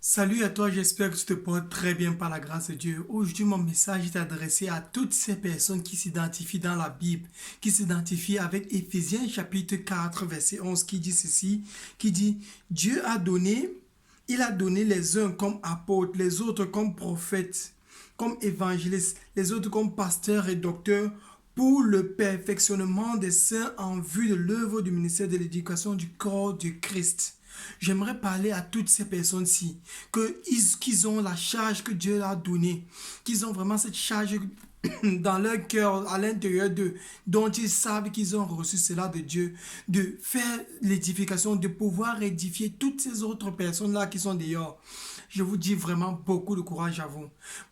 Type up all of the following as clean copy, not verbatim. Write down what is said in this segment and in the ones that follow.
Salut à toi, j'espère que tu te portes très bien par la grâce de Dieu. Aujourd'hui, mon message est adressé à toutes ces personnes qui s'identifient dans la Bible, qui s'identifient avec Éphésiens chapitre 4, verset 11, qui dit ceci, qui dit, Dieu a donné, il a donné les uns comme apôtres, les autres comme prophètes, comme évangélistes, les autres comme pasteurs et docteurs, pour le perfectionnement des saints en vue de l'œuvre du ministère de l'éducation du corps de Christ. J'aimerais parler à toutes ces personnes-ci, qu'ils ont la charge que Dieu leur a donnée, qu'ils ont vraiment cette charge dans leur cœur, à l'intérieur d'eux, dont ils savent qu'ils ont reçu cela de Dieu, de faire l'édification, de pouvoir édifier toutes ces autres personnes-là qui sont dehors. Je vous dis vraiment beaucoup de courage à vous.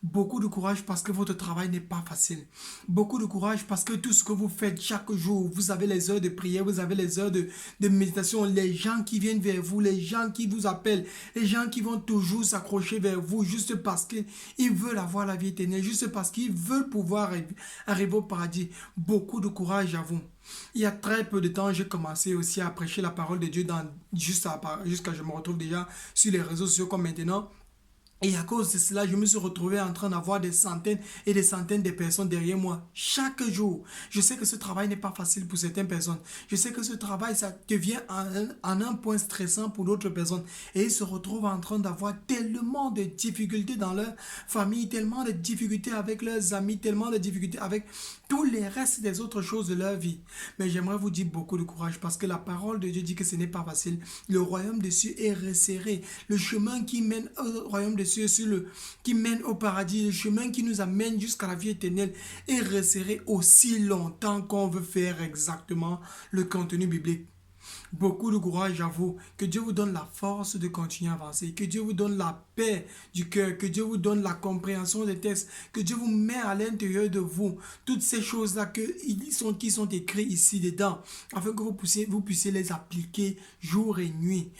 Beaucoup de courage parce que votre travail n'est pas facile. Beaucoup de courage parce que tout ce que vous faites chaque jour, vous avez les heures de prière, vous avez les heures de méditation, les gens qui viennent vers vous, les gens qui vous appellent, les gens qui vont toujours s'accrocher vers vous juste parce qu'ils veulent avoir la vie éternelle, juste parce qu'ils veulent pouvoir arriver au paradis. Beaucoup de courage à vous. Il y a très peu de temps, j'ai commencé aussi à prêcher la parole de Dieu jusqu'à je me retrouve déjà sur les réseaux sociaux comme maintenant. Et à cause de cela, je me suis retrouvé en train d'avoir des centaines et des centaines de personnes derrière moi chaque jour. Je sais que ce travail n'est pas facile pour certaines personnes. Je sais que ce travail, ça devient en un point stressant pour d'autres personnes. Et ils se retrouvent en train d'avoir tellement de difficultés dans leur famille, tellement de difficultés avec leurs amis, tellement de difficultés avec tous les restes des autres choses de leur vie. Mais j'aimerais vous dire beaucoup de courage parce que la parole de Dieu dit que ce n'est pas facile. Le royaume des cieux est resserré. Le chemin qui mène au royaume des cieux, qui mène au paradis, le chemin qui nous amène jusqu'à la vie éternelle est resserré aussi longtemps qu'on veut faire exactement le contenu biblique. Beaucoup de courage à vous. Que Dieu vous donne la force de continuer à avancer. Que Dieu vous donne la paix du cœur. Que Dieu vous donne la compréhension des textes. Que Dieu vous met à l'intérieur de vous toutes ces choses-là qui sont écrites ici dedans. Afin que vous puissiez les appliquer jour et nuit.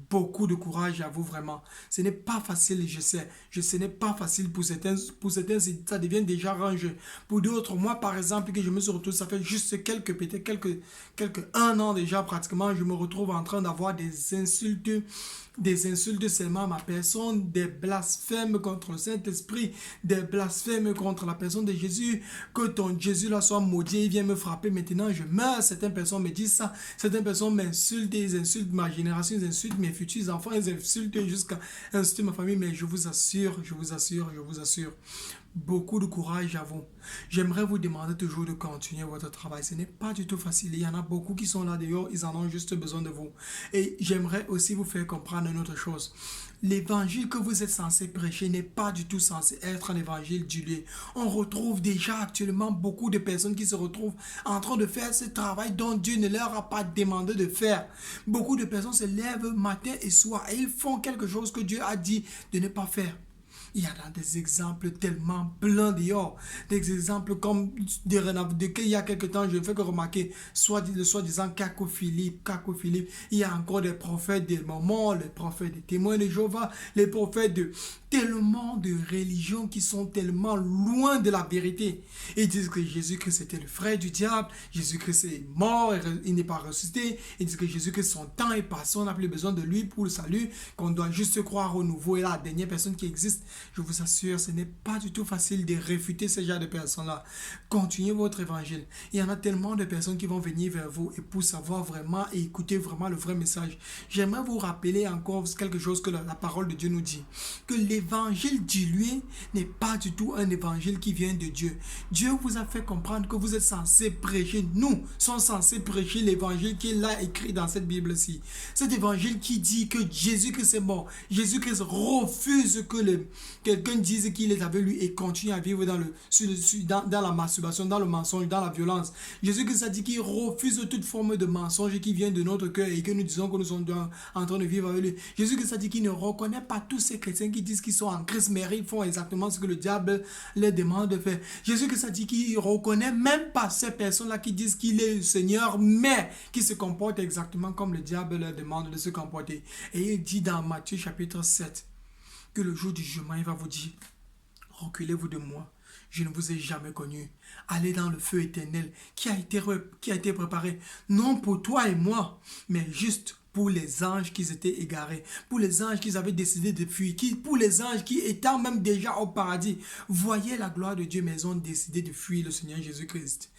Beaucoup de courage à vous vraiment. Ce n'est pas facile, je sais. Ce n'est pas facile pour certains, ça devient déjà rangé. Pour d'autres, moi par exemple, que je me suis retrouvé, ça fait juste quelques un an déjà pratiquement, je me retrouve en train d'avoir des insultes seulement à ma personne, des blasphèmes contre le Saint-Esprit, des blasphèmes contre la personne de Jésus, que ton Jésus là soit maudit, il vient me frapper maintenant, je meurs. Certaines personnes me disent ça, certaines personnes m'insultent, ils insultent ma génération, ils insultent mes futurs enfants, ils insultent jusqu'à insulter ma famille, mais je vous assure, beaucoup de courage à vous. J'aimerais vous demander toujours de continuer votre travail. Ce n'est pas du tout facile. Il y en a beaucoup qui sont là dehors, ils en ont juste besoin de vous. Et j'aimerais aussi vous faire comprendre une autre chose. L'évangile que vous êtes censé prêcher n'est pas du tout censé être un évangile dilué. On retrouve déjà actuellement beaucoup de personnes qui se retrouvent en train de faire ce travail dont Dieu ne leur a pas demandé de faire. Beaucoup de personnes se lèvent matin et soir et ils font quelque chose que Dieu a dit de ne pas faire. Il y a des exemples tellement pleins dehors. Des exemples comme il y a quelque temps, je ne fais que remarquer, le soi-disant Kako Philippe. Il y a encore des prophètes des moments, les prophètes des témoins de Jéhovah, les prophètes de tellement de religions qui sont tellement loin de la vérité. Ils disent que Jésus-Christ était le frère du diable, Jésus-Christ est mort, il n'est pas ressuscité. Ils disent que Jésus-Christ, son temps est passé, on n'a plus besoin de lui pour le salut, qu'on doit juste croire au nouveau et la dernière personne qui existe. Je vous assure, ce n'est pas du tout facile de réfuter ce genre de personnes-là. Continuez votre évangile. Il y en a tellement de personnes qui vont venir vers vous et pour savoir vraiment et écouter vraiment le vrai message. J'aimerais vous rappeler encore quelque chose que la parole de Dieu nous dit. Que l'évangile dilué n'est pas du tout un évangile qui vient de Dieu. Dieu vous a fait comprendre que vous êtes censés prêcher. Nous sommes censés prêcher l'évangile qui est là écrit dans cette Bible-ci. Cet évangile qui dit que Jésus-Christ est mort. Jésus-Christ refuse que quelqu'un dise qu'il est avec lui et continue à vivre dans la masturbation, dans le mensonge, dans la violence. Jésus-Christ a dit qu'il refuse toute forme de mensonge qui vient de notre cœur et que nous disons que nous sommes en train de vivre avec lui. Jésus-Christ a dit qu'il ne reconnaît pas tous ces chrétiens qui disent qu'ils sont en Christ, mais ils font exactement ce que le diable leur demande de faire. Jésus-Christ a dit qu'il ne reconnaît même pas ces personnes-là qui disent qu'il est le Seigneur, mais qui se comportent exactement comme le diable leur demande de se comporter. Et il dit dans Matthieu chapitre 7, que le jour du jugement, il va vous dire, reculez-vous de moi, je ne vous ai jamais connu. Allez dans le feu éternel qui a été préparé, non pour toi et moi, mais juste pour les anges qui étaient égarés, pour les anges qui avaient décidé de fuir, pour les anges qui étant même déjà au paradis, voyaient la gloire de Dieu, mais ils ont décidé de fuir le Seigneur Jésus-Christ.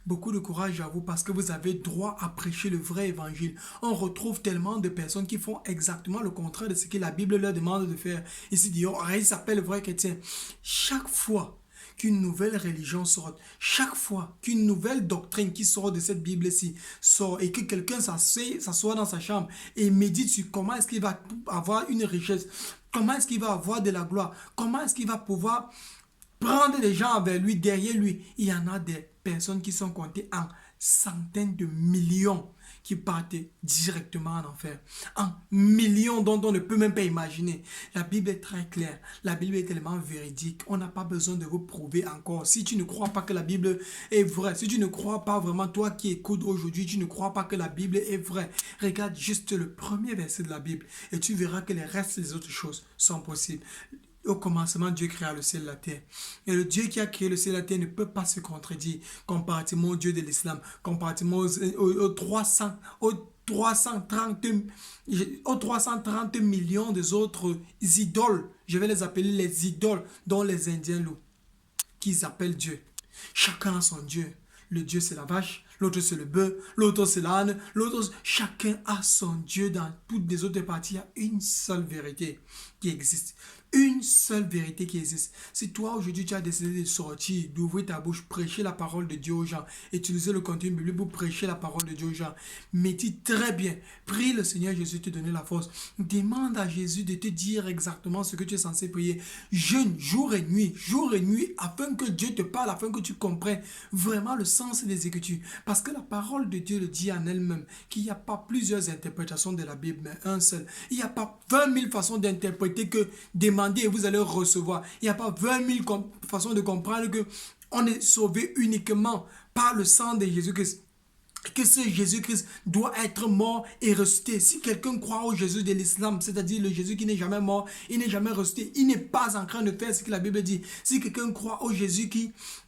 Beaucoup de courage à vous parce que vous avez droit à prêcher le vrai évangile. On retrouve tellement de personnes qui font exactement le contraire de ce que la Bible leur demande de faire. Ici, ils s'appellent vrais chrétiens. Chaque fois qu'une nouvelle religion sort, chaque fois qu'une nouvelle doctrine qui sort de cette Bible-ci sort et que quelqu'un s'assoit dans sa chambre et médite sur comment est-ce qu'il va avoir une richesse, comment est-ce qu'il va avoir de la gloire, comment est-ce qu'il va pouvoir prendre les gens avec lui, derrière lui, il y en a des personnes qui sont comptées en centaines de millions qui partent directement en enfer. En millions dont on ne peut même pas imaginer. La Bible est très claire. La Bible est tellement véridique. On n'a pas besoin de vous prouver encore. Si tu ne crois pas que la Bible est vraie, si tu ne crois pas vraiment, toi qui écoutes aujourd'hui, tu ne crois pas que la Bible est vraie, regarde juste le premier verset de la Bible et tu verras que les restes des autres choses sont possibles. Au commencement, Dieu créa le ciel et la terre. Et le Dieu qui a créé le ciel et la terre ne peut pas se contredire comparativement au Dieu de l'islam, comparativement aux 330 millions des autres idoles. Je vais les appeler les idoles dont les Indiens louent, qu'ils appellent Dieu. Chacun a son Dieu. Le Dieu c'est la vache, l'autre c'est le bœuf, l'autre c'est l'âne, l'autre, chacun a son Dieu. Dans toutes les autres parties, il y a une seule vérité qui existe. Une seule vérité qui existe. Si toi aujourd'hui tu as décidé de sortir, d'ouvrir ta bouche, prêcher la parole de Dieu aux gens, utiliser le contenu biblique pour prêcher la parole de Dieu aux gens, médite très bien, prie le Seigneur Jésus de te donner la force, demande à Jésus de te dire exactement ce que tu es censé prier, jeûne jour et nuit, afin que Dieu te parle, afin que tu comprennes vraiment le sens des Écritures. Parce que la parole de Dieu le dit en elle-même, qu'il n'y a pas plusieurs interprétations de la Bible, mais un seul. Il n'y a pas 20 000 façons d'interpréter que demandez et vous allez recevoir. Il n'y a pas 20 000 façons de comprendre que on est sauvé uniquement par le sang de Jésus-Christ. Que ce Jésus-Christ doit être mort et ressuscité. Si quelqu'un croit au Jésus de l'islam, c'est-à-dire le Jésus qui n'est jamais mort, il n'est jamais ressuscité, il n'est pas en train de faire ce que la Bible dit. Si quelqu'un croit au Jésus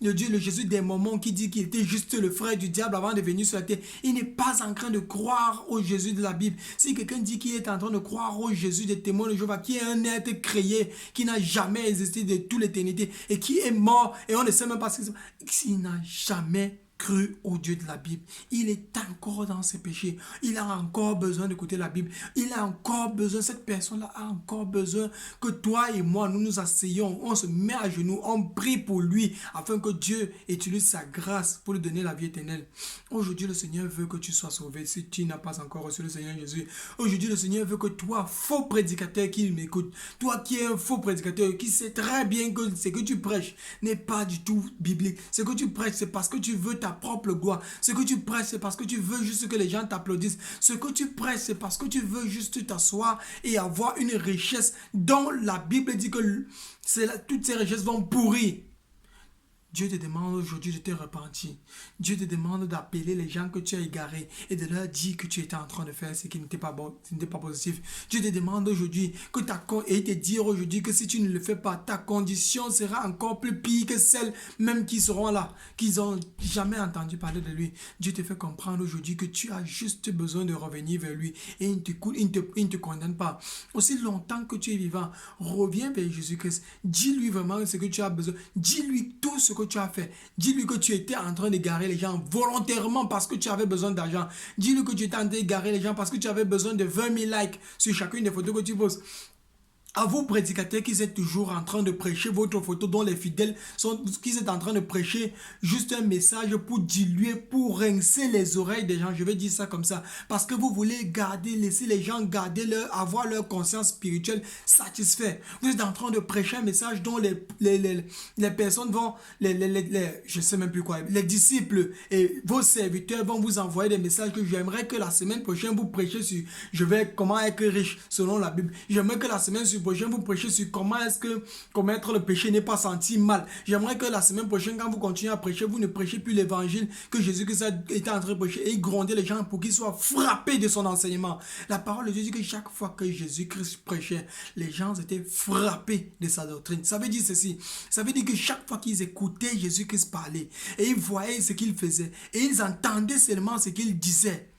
le Jésus des Mormons qui dit qu'il était juste le frère du diable avant de venir sur la terre, il n'est pas en train de croire au Jésus de la Bible. Si quelqu'un dit qu'il est en train de croire au Jésus des témoins de Jéhovah, qui est un être créé, qui n'a jamais existé de toute l'éternité et qui est mort et on ne sait même pas ce qu'il n'a jamais cru au Dieu de la Bible, il est encore dans ses péchés, il a encore besoin d'écouter la Bible, il a encore besoin, cette personne-là a encore besoin que toi et moi, nous nous asseyons, on se met à genoux, on prie pour lui, afin que Dieu utilise sa grâce pour lui donner la vie éternelle. Aujourd'hui, le Seigneur veut que tu sois sauvé, si tu n'as pas encore reçu le Seigneur Jésus. Aujourd'hui, le Seigneur veut que toi, faux prédicateur qui m'écoute, toi qui es un faux prédicateur, qui sait très bien que ce que tu prêches n'est pas du tout biblique, ce que tu prêches, c'est parce que tu veux ta propre gloire. Ce que tu prêches, c'est parce que tu veux juste que les gens t'applaudissent. Ce que tu prêches, c'est parce que tu veux juste t'asseoir et avoir une richesse dont la Bible dit que toutes ces richesses vont pourrir. Dieu te demande aujourd'hui de te repentir. Dieu te demande d'appeler les gens que tu as égarés et de leur dire que tu étais en train de faire ce qui n'était pas bon, ce n'était pas positif. Dieu te demande aujourd'hui et te dire aujourd'hui que si tu ne le fais pas, ta condition sera encore plus pire que celles même qui seront là, qui n'ont jamais entendu parler de lui. Dieu te fait comprendre aujourd'hui que tu as juste besoin de revenir vers lui et il ne te condamne pas. Aussi longtemps que tu es vivant, reviens vers Jésus-Christ. Dis-lui vraiment ce que tu as besoin. Dis-lui tout ce que tu as fait. Dis-lui que tu étais en train d'égarer les gens volontairement parce que tu avais besoin d'argent. Dis-lui que tu étais en train d'égarer les gens parce que tu avais besoin de 20 000 likes sur chacune des photos que tu poses. À vous prédicateurs qui êtes toujours en train de prêcher votre photo dont les fidèles qui êtes en train de prêcher juste un message pour diluer, pour rincer les oreilles des gens, je vais dire ça comme ça, parce que vous voulez laisser les gens avoir leur conscience spirituelle satisfaite. Vous êtes en train de prêcher un message dont les personnes vont, je sais même plus quoi, les disciples et vos serviteurs vont vous envoyer des messages que j'aimerais que la semaine prochaine vous prêchiez sur comment être riche selon la Bible. J'aimerais que la semaine prochaine vous prêcher sur comment est-ce que commettre le péché n'est pas senti mal. J'aimerais que la semaine prochaine, quand vous continuez à prêcher, vous ne prêchez plus l'évangile que Jésus-Christ était en train de prêcher et gronder les gens pour qu'ils soient frappés de son enseignement. La parole de Dieu dit que chaque fois que Jésus-Christ prêchait, les gens étaient frappés de sa doctrine. Ça veut dire ceci. Ça veut dire que chaque fois qu'ils écoutaient Jésus-Christ parler et ils voyaient ce qu'il faisait et ils entendaient seulement ce qu'il disait,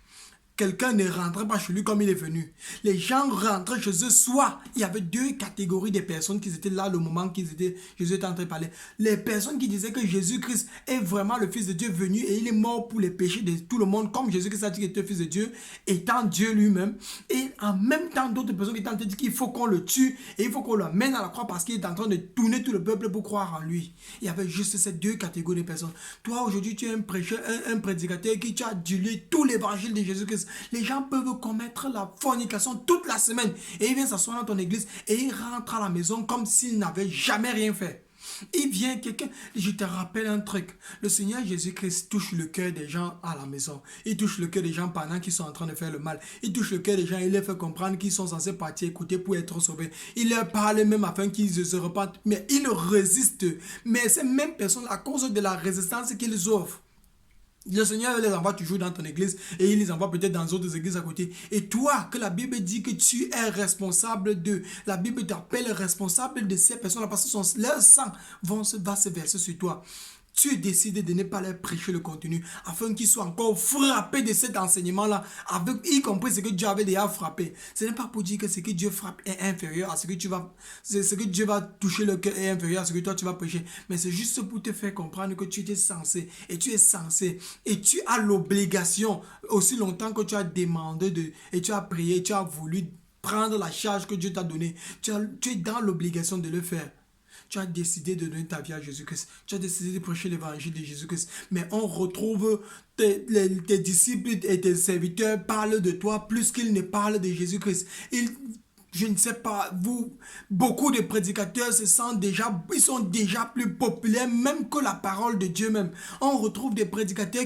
quelqu'un ne rentrait pas chez lui comme il est venu. Les gens rentraient chez eux, soit il y avait deux catégories de personnes qui étaient là le moment Jésus était en train de parler. Les personnes qui disaient que Jésus-Christ est vraiment le Fils de Dieu venu et il est mort pour les péchés de tout le monde, comme Jésus-Christ a dit qu'il était le Fils de Dieu, étant Dieu lui-même. Et en même temps, d'autres personnes qui étaient en train de dire qu'il faut qu'on le tue et il faut qu'on l'amène à la croix parce qu'il est en train de tourner tout le peuple pour croire en lui. Il y avait juste ces deux catégories de personnes. Toi, aujourd'hui, tu es un prêcheur, un prédicateur qui tu as dilué tout l'évangile de Jésus-Christ. Les gens peuvent commettre la fornication toute la semaine et ils viennent s'asseoir dans ton église et ils rentrent à la maison comme s'ils n'avaient jamais rien fait. Il vient quelqu'un, je te rappelle un truc, le Seigneur Jésus-Christ touche le cœur des gens à la maison, il touche le cœur des gens pendant qu'ils sont en train de faire le mal, il touche le cœur des gens, il leur fait comprendre qu'ils sont censés partir écouter pour être sauvés, il leur parle même afin qu'ils se repentent, mais ils résistent, mais ces mêmes personnes, à cause de la résistance qu'ils offrent, le Seigneur les envoie toujours dans ton église et il les envoie peut-être dans d'autres églises à côté. Et toi, que la Bible dit que tu es responsable de, la Bible t'appelle responsable de ces personnes-là parce que leur sang va se verser sur toi. Tu décides de ne pas leur prêcher le contenu afin qu'ils soient encore frappés de cet enseignement-là, y compris ce que Dieu avait déjà frappé. Ce n'est pas pour dire que ce que Dieu frappe est inférieur à ce que ce que Dieu va toucher le cœur est inférieur à ce que toi tu vas prêcher. Mais c'est juste pour te faire comprendre que tu es censé et tu as l'obligation, aussi longtemps que tu as demandé et tu as prié, tu as voulu prendre la charge que Dieu t'a donnée. Tu es dans l'obligation de le faire. Tu as décidé de donner ta vie à Jésus-Christ. Tu as décidé de prêcher l'évangile de Jésus-Christ. Mais on retrouve tes disciples et tes serviteurs parlent de toi plus qu'ils ne parlent de Jésus-Christ. Je ne sais pas, beaucoup de prédicateurs ils sont déjà plus populaires même que la parole de Dieu même. On retrouve des prédicateurs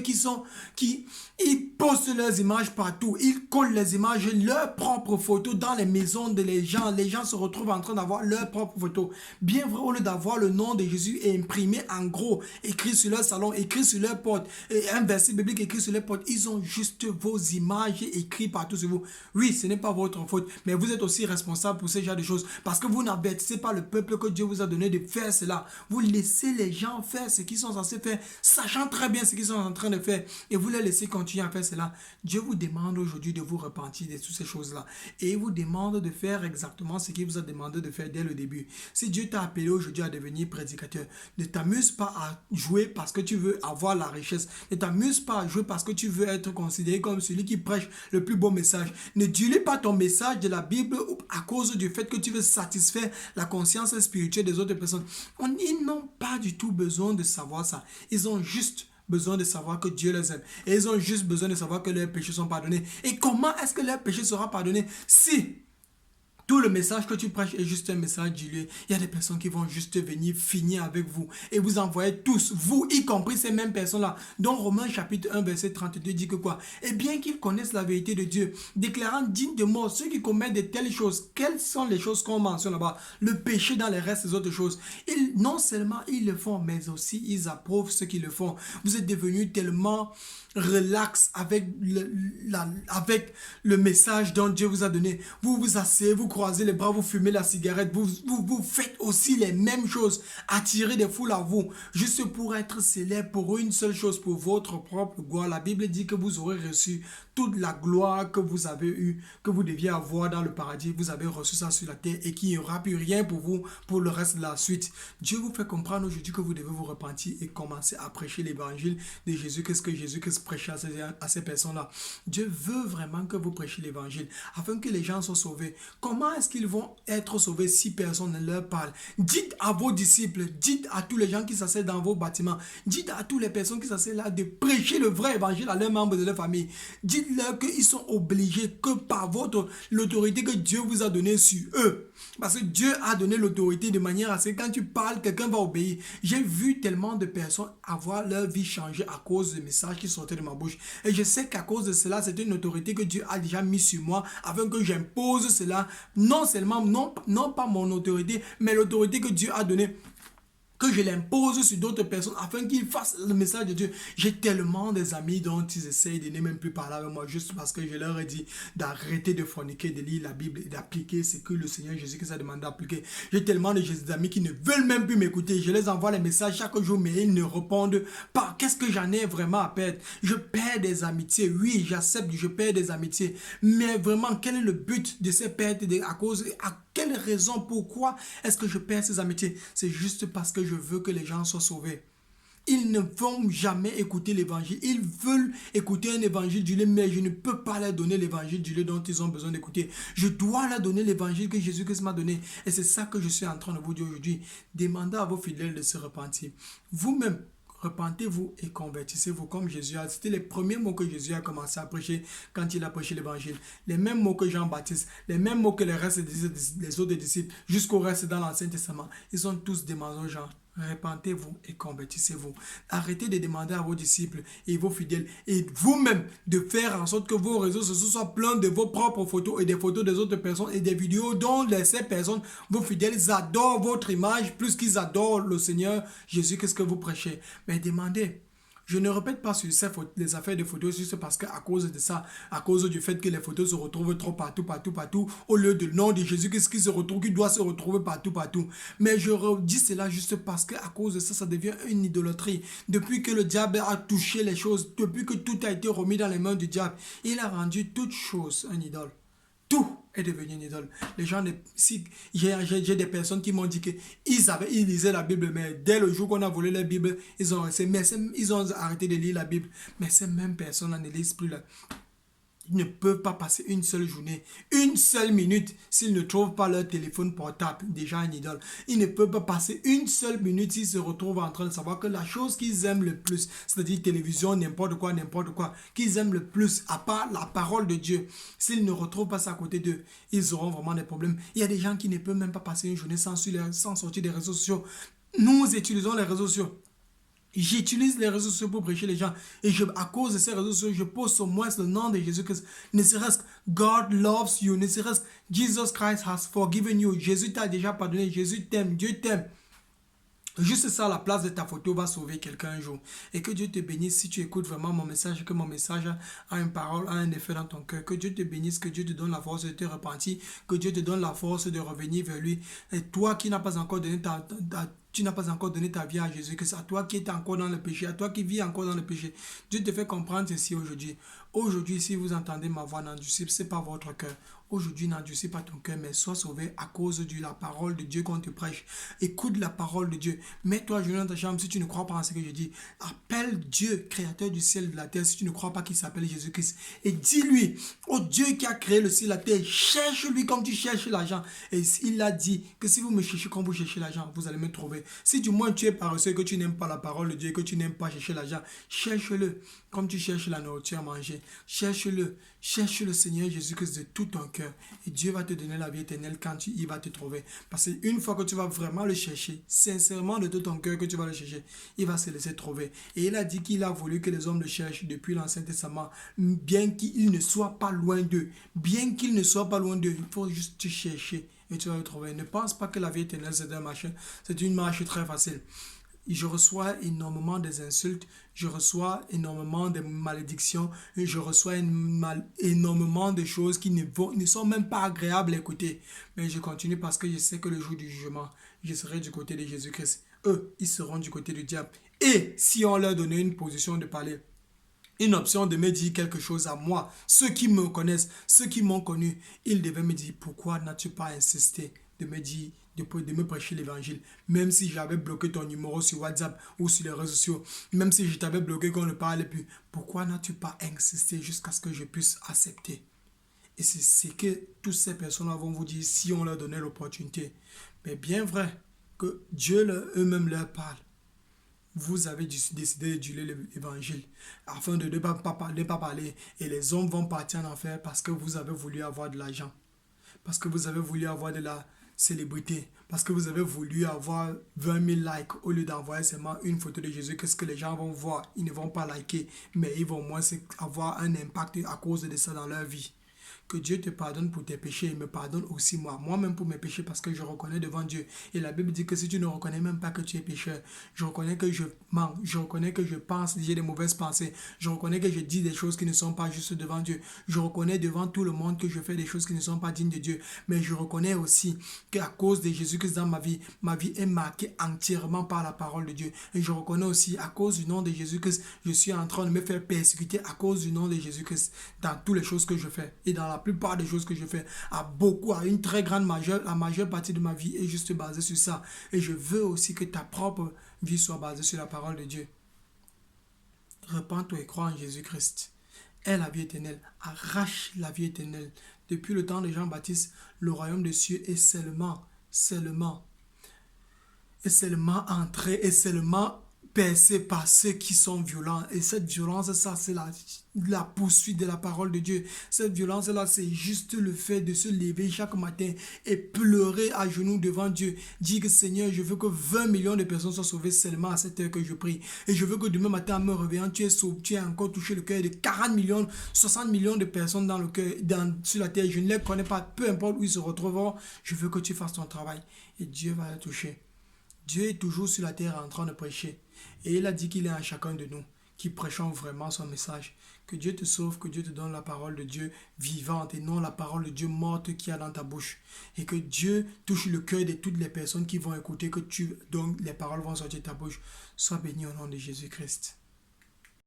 ils postent leurs images partout. Ils collent les images, leurs propres photos dans les maisons de les gens. Les gens se retrouvent en train d'avoir leurs propres photos. Bien vrai, au lieu d'avoir le nom de Jésus imprimé en gros, écrit sur leur salon, écrit sur leur porte, et un verset biblique écrit sur leur porte, ils ont juste vos images écrites partout sur vous. Oui, ce n'est pas votre faute, mais vous êtes aussi responsable pour ce genre de choses parce que vous n'avertissez pas le peuple que Dieu vous a donné de faire cela. Vous laissez les gens faire ce qu'ils sont censés faire, sachant très bien ce qu'ils sont en train de faire et vous les laissez continuer à faire cela. Dieu vous demande aujourd'hui de vous repentir de toutes ces choses-là et il vous demande de faire exactement ce qu'il vous a demandé de faire dès le début. Si Dieu t'a appelé aujourd'hui à devenir prédicateur, ne t'amuse pas à jouer parce que tu veux avoir la richesse. Ne t'amuse pas à jouer parce que tu veux être considéré comme celui qui prêche le plus beau message. Ne dilue pas ton message de la Bible à cause du fait que tu veux satisfaire la conscience spirituelle des autres personnes. Ils n'ont pas du tout besoin de savoir ça. Ils ont juste besoin de savoir que Dieu les aime. Et ils ont juste besoin de savoir que leurs péchés sont pardonnés. Et comment est-ce que leurs péchés seront pardonnés si tout le message que tu prêches est juste un message dilué? Il y a des personnes qui vont juste venir finir avec vous et vous envoyer tous, vous y compris ces mêmes personnes-là. Donc Romains chapitre 1 verset 32 dit que quoi? Et bien qu'ils connaissent la vérité de Dieu, déclarant digne de mort ceux qui commettent de telles choses. Quelles sont les choses qu'on mentionne là-bas? Le péché dans les restes des autres choses. Non seulement ils le font, mais aussi ils approuvent ceux qui le font. Vous êtes devenus tellement relax avec le message dont Dieu vous a donné. Vous vous asseyez, vous croisez les bras, vous fumez la cigarette, vous faites aussi les mêmes choses, attirer des foules à vous, juste pour être célèbre pour une seule chose, pour votre propre gloire. La Bible dit que vous aurez reçu toute la gloire que vous avez eue, que vous deviez avoir dans le paradis. Vous avez reçu ça sur la terre et qu'il n'y aura plus rien pour vous pour le reste de la suite. Dieu vous fait comprendre aujourd'hui que vous devez vous repentir et commencer à prêcher l'évangile de Jésus. Qu'est-ce que Jésus-Christ prêchait à ces personnes-là? Dieu veut vraiment que vous prêchiez l'évangile afin que les gens soient sauvés. Comment est-ce qu'ils vont être sauvés si personne ne leur parle? Dites à vos disciples, dites à tous les gens qui s'asseyent dans vos bâtiments, dites à toutes les personnes qui s'asseyent là de prêcher le vrai évangile à leurs membres de leur famille. Dites-leur qu'ils sont obligés que par l'autorité que Dieu vous a donnée sur eux. Parce que Dieu a donné l'autorité de manière à ce que quand tu parles, quelqu'un va obéir. J'ai vu tellement de personnes avoir leur vie changée à cause des messages qui sortaient de ma bouche. Et je sais qu'à cause de cela, c'est une autorité que Dieu a déjà mise sur moi afin que j'impose cela. Non seulement, non pas mon autorité, mais l'autorité que Dieu a donnée que je l'impose sur d'autres personnes afin qu'ils fassent le message de Dieu. J'ai tellement des amis dont ils essayent de ne même plus parler avec moi juste parce que je leur ai dit d'arrêter de forniquer, de lire la Bible et d'appliquer ce que le Seigneur Jésus-Christ a demandé d'appliquer. J'ai tellement d'amis qui ne veulent même plus m'écouter. Je les envoie les messages chaque jour, mais ils ne répondent pas. Qu'est-ce que j'en ai vraiment à perdre? Je perds des amitiés. Oui, j'accepte, je perds des amitiés. Mais vraiment, quel est le but de ces pertes à cause... Quelle raison, pourquoi est-ce que je perds ces amitiés? C'est juste parce que je veux que les gens soient sauvés. Ils ne vont jamais écouter l'évangile. Ils veulent écouter un évangile du lait, mais je ne peux pas leur donner l'évangile du lait dont ils ont besoin d'écouter. Je dois leur donner l'évangile que Jésus-Christ m'a donné. Et c'est ça que je suis en train de vous dire aujourd'hui. Demandez à vos fidèles de se repentir. Vous-même, repentez-vous et convertissez-vous comme Jésus a. C'était les premiers mots que Jésus a commencé à prêcher quand il a prêché l'évangile. Les mêmes mots que Jean-Baptiste, les mêmes mots que les restes des autres disciples, jusqu'au reste dans l'Ancien Testament. Ils ont tous demandé aux gens, repentez-vous et convertissez-vous. Arrêtez de demander à vos disciples et vos fidèles et vous-même de faire en sorte que vos réseaux sociaux soient pleins de vos propres photos et des photos des autres personnes et des vidéos dont ces personnes, vos fidèles, ils adorent votre image plus qu'ils adorent le Seigneur Jésus. Qu'est-ce que vous prêchez? Mais demandez. Je ne répète pas sur les affaires de photos juste parce qu'à cause de ça, à cause du fait que les photos se retrouvent trop partout, au lieu du nom de Jésus, qu'est-ce qui se retrouve, qui doit se retrouver partout. Mais je dis cela juste parce qu'à cause de ça, ça devient une idolâtrie. Depuis que le diable a touché les choses, depuis que tout a été remis dans les mains du diable, il a rendu toute chose un idole. Tout est devenu une idole. Les gens, j'ai des personnes qui m'ont dit qu'ils lisaient la Bible, mais dès le jour qu'on a volé la Bible, ils ont arrêté de lire la Bible. Mais ces mêmes personnes ne lisent plus ils ne peuvent pas passer une seule journée, une seule minute s'ils ne trouvent pas leur téléphone portable, déjà un idole. Ils ne peuvent pas passer une seule minute s'ils se retrouvent en train de savoir que la chose qu'ils aiment le plus, c'est-à-dire télévision, n'importe quoi, qu'ils aiment le plus, à part la parole de Dieu, s'ils ne retrouvent pas ça à côté d'eux, ils auront vraiment des problèmes. Il y a des gens qui ne peuvent même pas passer une journée sans sortir des réseaux sociaux. Nous utilisons les réseaux sociaux. J'utilise les réseaux sociaux pour prêcher les gens. Et à cause de ces réseaux sociaux, je poste au moins le nom de Jésus-Christ. Ne serait-ce que God loves you. Ne serait-ce que Jesus Christ has forgiven you. Jésus t'a déjà pardonné. Jésus t'aime. Dieu t'aime. Juste ça, la place de ta photo va sauver quelqu'un un jour. Et que Dieu te bénisse si tu écoutes vraiment mon message, que mon message a une parole, a un effet dans ton cœur. Que Dieu te bénisse, que Dieu te donne la force de te repentir, que Dieu te donne la force de revenir vers lui. Et toi qui n'as pas encore donné tu n'as pas encore donné ta vie à Jésus, que c'est à toi qui es encore dans le péché, à toi qui vis encore dans le péché. Dieu te fait comprendre ceci aujourd'hui. Aujourd'hui, si vous entendez ma voix, n'endurcissez ce n'est pas votre cœur. Aujourd'hui, n'endurcissez pas ton cœur, mais sois sauvé à cause de la parole de Dieu qu'on te prêche. Écoute la parole de Dieu. Mets-toi à genoux dans ta chambre si tu ne crois pas en ce que je dis. Appelle Dieu, créateur du ciel et de la terre, si tu ne crois pas qu'il s'appelle Jésus-Christ. Et dis-lui, oh Dieu qui a créé le ciel et la terre, cherche-lui comme tu cherches l'argent. Et il a dit que si vous me cherchez comme vous cherchez l'argent, vous allez me trouver. Si du moins tu es paresseux, que tu n'aimes pas la parole de Dieu, que tu n'aimes pas chercher l'argent, cherche-le comme tu cherches la nourriture à manger. Cherche-le. Cherche le Seigneur Jésus-Christ de tout ton cœur. Et Dieu va te donner la vie éternelle quand il va te trouver. Parce qu'une fois que tu vas vraiment le chercher, sincèrement de tout ton cœur que tu vas le chercher, il va se laisser trouver. Et il a dit qu'il a voulu que les hommes le cherchent depuis l'Ancien Testament, bien qu'il ne soit pas loin d'eux. Bien qu'il ne soit pas loin d'eux, il faut juste te chercher et tu vas le trouver. Ne pense pas que la vie éternelle c'est une marche très facile. Je reçois énormément des insultes, je reçois énormément de malédictions, je reçois énormément de choses qui ne sont même pas agréables à écouter. Mais je continue parce que je sais que le jour du jugement, je serai du côté de Jésus-Christ. Eux, ils seront du côté du diable. Et si on leur donnait une position de parler, une option de me dire quelque chose à moi, ceux qui me connaissent, ceux qui m'ont connu, ils devaient me dire, pourquoi n'as-tu pas insisté de me dire, de me prêcher l'évangile, même si j'avais bloqué ton numéro sur WhatsApp ou sur les réseaux sociaux, même si je t'avais bloqué qu'on ne parlait plus, pourquoi n'as-tu pas insisté jusqu'à ce que je puisse accepter? Et c'est ce que toutes ces personnes vont vous dire si on leur donnait l'opportunité. Mais bien vrai que Dieu eux-mêmes leur parle. Vous avez décidé de diluer l'évangile afin de ne pas parler et les hommes vont partir en enfer parce que vous avez voulu avoir de l'argent, parce que vous avez voulu avoir de la célébrité, parce que vous avez voulu avoir 20 000 likes au lieu d'envoyer seulement une photo de Jésus. Qu'est-ce que les gens vont voir? Ils ne vont pas liker, mais ils vont au moins avoir un impact à cause de ça dans leur vie. Que Dieu te pardonne pour tes péchés et me pardonne aussi moi-même pour mes péchés parce que je reconnais devant Dieu. Et la Bible dit que si tu ne reconnais même pas que tu es pécheur, je reconnais que je mens, je reconnais que je pense, j'ai des mauvaises pensées, je reconnais que je dis des choses qui ne sont pas justes devant Dieu, je reconnais devant tout le monde que je fais des choses qui ne sont pas dignes de Dieu, mais je reconnais aussi qu'à cause de Jésus-Christ dans ma vie est marquée entièrement par la parole de Dieu. Et je reconnais aussi à cause du nom de Jésus-Christ, je suis en train de me faire persécuter à cause du nom de Jésus-Christ dans toutes les choses que je fais et dans la plupart des choses que je fais, à une très grande la majeure partie de ma vie est juste basée sur ça. Et je veux aussi que ta propre vie soit basée sur la parole de Dieu. Repends-toi et crois en Jésus-Christ. Aie la vie éternelle, arrache la vie éternelle. Depuis le temps de Jean-Baptiste, le royaume des cieux est seulement entré et seulement percé par ceux qui sont violents. Et cette violence, ça, c'est la poursuite de la parole de Dieu. Cette violence-là, c'est juste le fait de se lever chaque matin et pleurer à genoux devant Dieu. Dire que Seigneur, je veux que 20 millions de personnes soient sauvées seulement à cette heure que je prie. Et je veux que demain matin, en me réveillant, tu aies encore touché le cœur de 40 millions, 60 millions de personnes dans le cœur, sur la terre. Je ne les connais pas, peu importe où ils se retrouveront. Je veux que tu fasses ton travail. Et Dieu va les toucher. Dieu est toujours sur la terre en train de prêcher. Et il a dit qu'il est à chacun de nous qui prêchons vraiment son message. Que Dieu te sauve, que Dieu te donne la parole de Dieu vivante et non la parole de Dieu morte qui a dans ta bouche. Et que Dieu touche le cœur de toutes les personnes qui vont écouter, donc les paroles vont sortir de ta bouche. Sois béni au nom de Jésus-Christ.